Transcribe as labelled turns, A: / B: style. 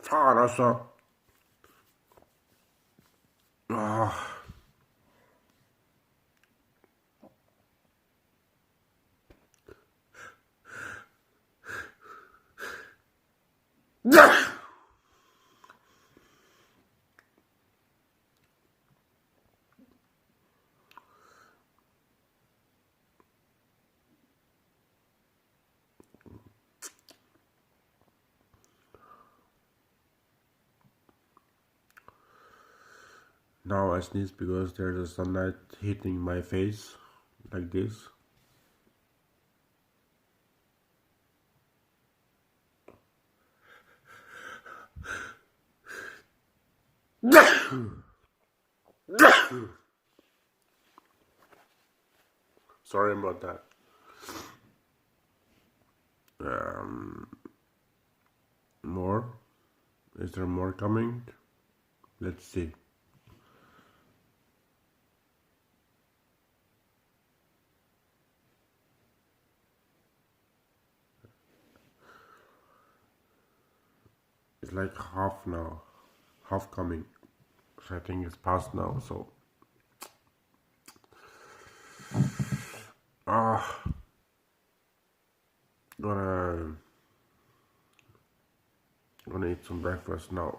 A: Fan alltså. Ah. Now I sneeze because there's a sunlight hitting my face like this. Sorry about that. More? Is there more coming? Let's see. It's like half now. Half coming. So I think it's past now, so. Gonna eat some breakfast now.